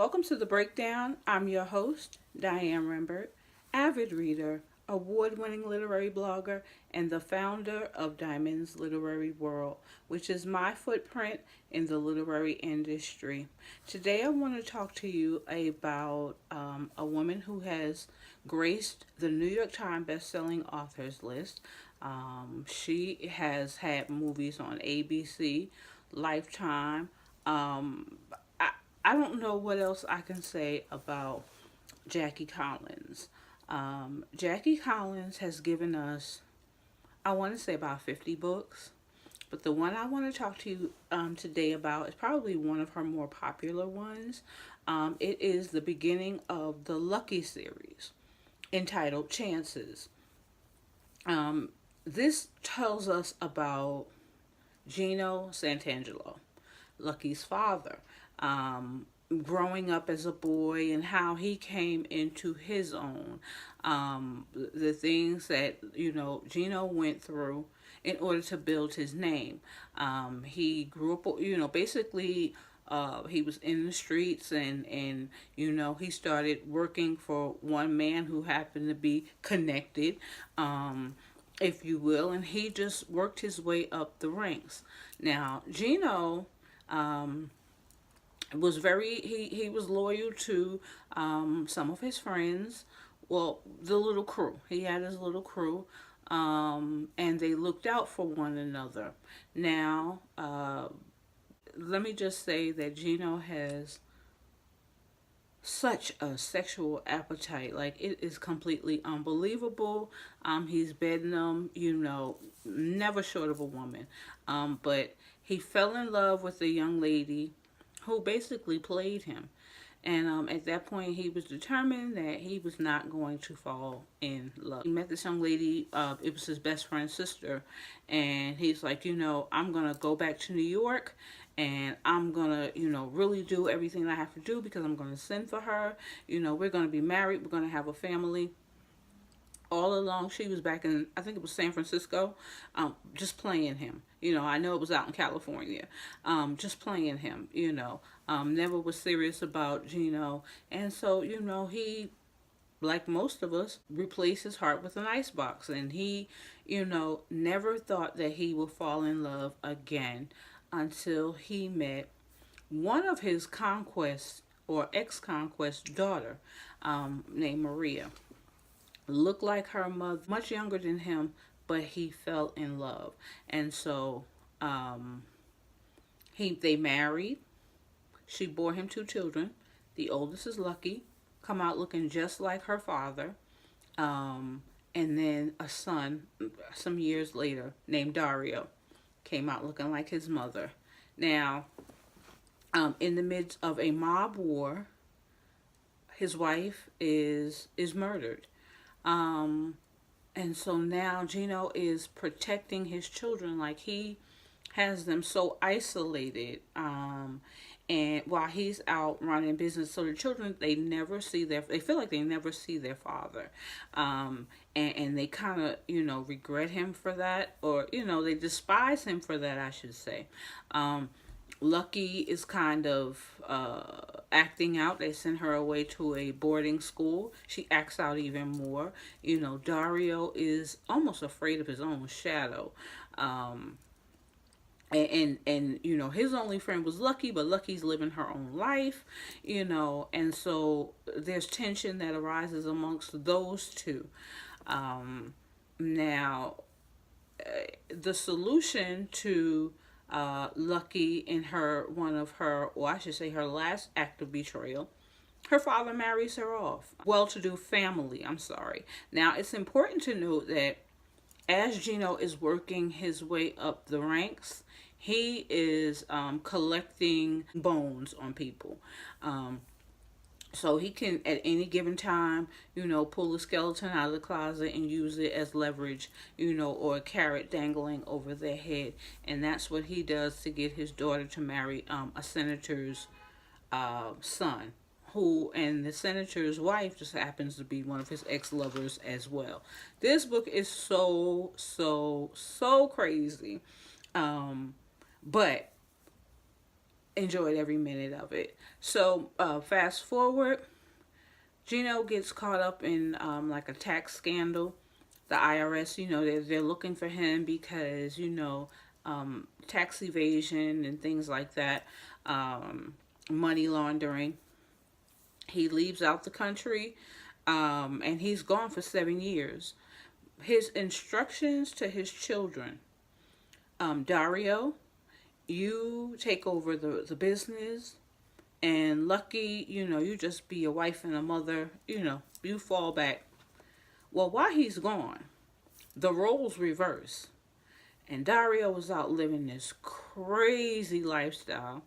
Welcome to the breakdown. I'm your host, Diane Rembert, avid reader, award winning literary blogger, and the founder of Diamond's Literary World, which is my footprint in the literary industry. Today, I want to talk to you about a woman who has graced the New York Times bestselling authors list. She has had movies on ABC, Lifetime. Um, I don't know what else I can say about Jackie Collins. Jackie Collins has given us, I want to say, about 50 books. But the one I want to talk to you today about is probably one of her more popular ones. It is the beginning of the Lucky series entitled Chances. Um, this tells us about Gino Santangelo, Lucky's father, growing up as a boy and how he came into his own. The things that, Gino went through in order to build his name. He grew up, basically. He was in the streets and he started working for one man who happened to be connected, if you will, and he just worked his way up the ranks. Now, Gino was he was loyal to some of his friends. Well, the little crew. He had his little crew, and they looked out for one another. Now, let me just say that Gino has such a sexual appetite. Like, it is completely unbelievable. He's bedlam, never short of a woman. But he fell in love with a young lady who basically played him. And at that point, he was determined that he was not going to fall in love. He met this young lady. It was his best friend's sister. And he's like, I'm going to go back to New York. And I'm going to, really do everything I have to do because I'm going to send for her. We're going to be married. We're going to have a family. All along, she was back in, I think it was San Francisco, just playing him. I know it was out in California, just playing him, never was serious about Gino. And so, he, like most of us, replaced his heart with an icebox. And he, never thought that he would fall in love again until he met one of his conquest or ex-conquest daughter, named Maria. Looked like her mother, much younger than him, but he fell in love. And so they married. She bore him two children. The oldest is Lucky, come out looking just like her father. And then a son some years later named Dario came out looking like his mother. Now, in the midst of a mob war, his wife is murdered. And so now Gino is protecting his children, like he has them so isolated. And while he's out running business, so the children, they feel like they never see their father. And they kind of, regret him for that, or, they despise him for that, I should say. Lucky is kind of acting out. They send her away to a boarding school. She acts out even more. Dario is almost afraid of his own shadow. And his only friend was Lucky, but Lucky's living her own life, and so there's tension that arises amongst those two. Now, the solution to Lucky in her her last act of betrayal, her father marries her off. Well-to-do family, I'm sorry. Now, it's important to note that as Gino is working his way up the ranks, he is collecting bones on people. So he can, at any given time, pull a skeleton out of the closet and use it as leverage, or a carrot dangling over their head. And that's what he does to get his daughter to marry a senator's son. And the senator's wife just happens to be one of his ex-lovers as well. This book is so, so, so crazy. But enjoyed every minute of it. So fast forward, Gino gets caught up in like a tax scandal. The IRS, they're looking for him because, tax evasion and things like that, money laundering. He leaves out the country, and he's gone for 7 years. His instructions to his children: Dario, you take over the business, and Lucky, you just be a wife and a mother, you fall back. Well, while he's gone, the roles reverse. And Dario was out living this crazy lifestyle,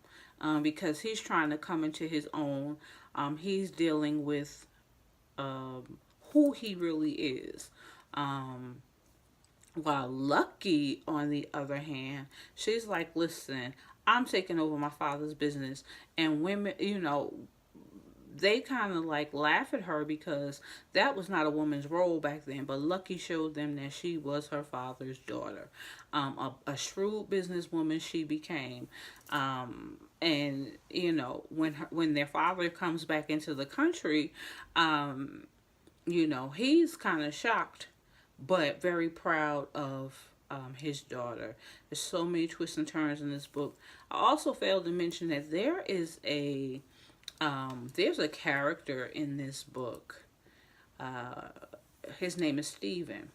because he's trying to come into his own. He's dealing with who he really is. Um, while Lucky, on the other hand, she's like, listen, I'm taking over my father's business. And women, they kind of like laugh at her because that was not a woman's role back then. But Lucky showed them that she was her father's daughter. A shrewd businesswoman she became. And, when their father comes back into the country, he's kind of shocked, but very proud of his daughter. There's so many twists and turns in this book. I also failed to mention that there's a character in this book. His name is Stephen.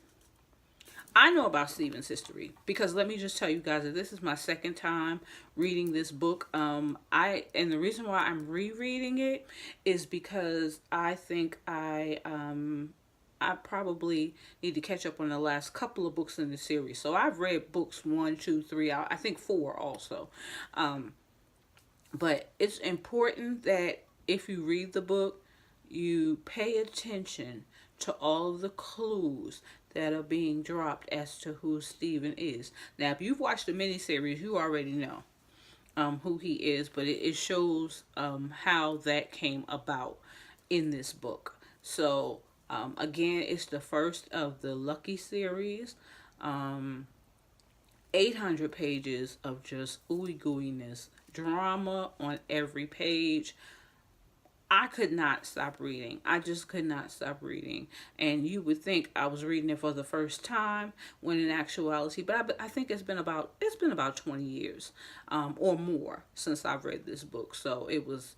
I know about Stephen's history because let me just tell you guys that this is my second time reading this book. And the reason why I'm rereading it is because I think I probably need to catch up on the last couple of books in the series. So I've read books 1, 2, 3, I think 4 also. But it's important that if you read the book, you pay attention to all of the clues that are being dropped as to who Stephen is. Now, if you've watched the miniseries, you already know who he is, but it shows how that came about in this book. So, again, it's the first of the Lucky series. 800 pages of just ooey gooeyness, drama on every page. I could not stop reading. I just could not stop reading. And you would think I was reading it for the first time, when in actuality, but I think it's been about 20 years or more since I've read this book. So it was,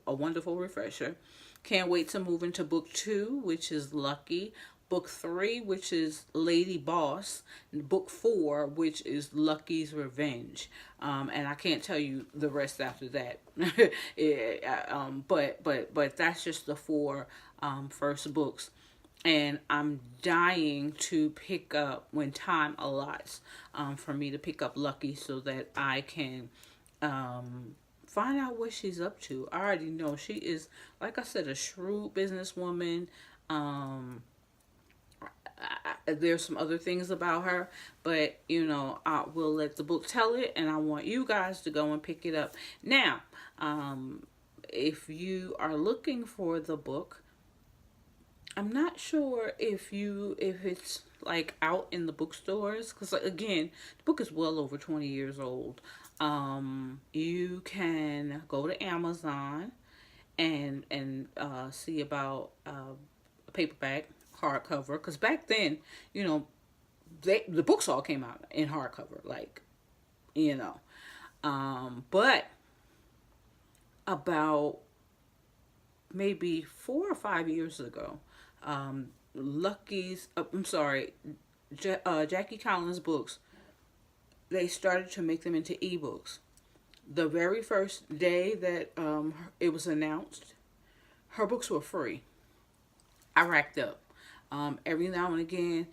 a wonderful refresher. Can't wait to move into book 2, which is Lucky. Book 3, which is Lady Boss. And book 4, which is Lucky's Revenge. And I can't tell you the rest after that. But that's just the 4 first books. And I'm dying to pick up, when time allots, for me to pick up Lucky so that I can find out what she's up to. I already know she is, like I said, a shrewd businesswoman. There's some other things about her, but I will let the book tell it, and I want you guys to go and pick it up. Now, if you are looking for the book, I'm not sure if it's like out in the bookstores, because again, the book is well over 20 years old. You can go to Amazon and see about a paperback, hardcover, because back then, the books all came out in hardcover, but about maybe 4 or 5 years ago, Jackie Collins' books, they started to make them into ebooks. The very first day that it was announced, her books were free. I racked up. Every now and again,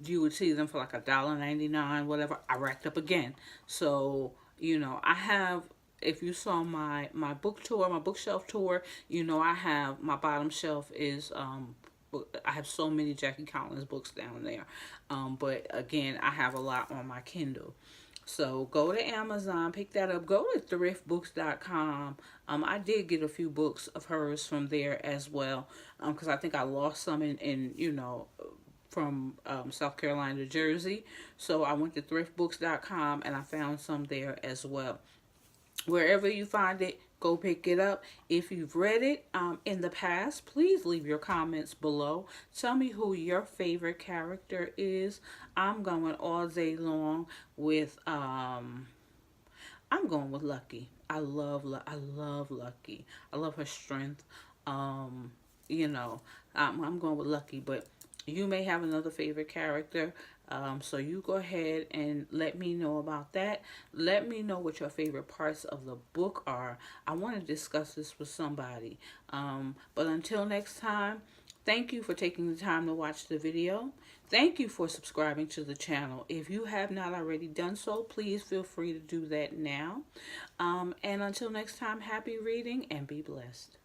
you would see them for like $1.99, whatever. I racked up again. So, I have, if you saw my book tour, my bookshelf tour, I have, my bottom shelf is, I have so many Jackie Collins books down there. But again, I have a lot on my Kindle. So go to Amazon, pick that up. Go to thriftbooks.com. I did get a few books of hers from there as well, because I think I lost some in South Carolina to Jersey. So I went to thriftbooks.com and I found some there as well. Wherever you find it, go pick it up. If you've read it in the past, please leave your comments below. Tell me who your favorite character is. I'm going all day long with I'm going with Lucky. I love Lucky. I love her strength. Um, you know, I'm going with Lucky, but you may have another favorite character. So you go ahead and let me know about that. Let me know what your favorite parts of the book are. I want to discuss this with somebody. But until next time, thank you for taking the time to watch the video. Thank you for subscribing to the channel. If you have not already done so, please feel free to do that now. And until next time, happy reading and be blessed.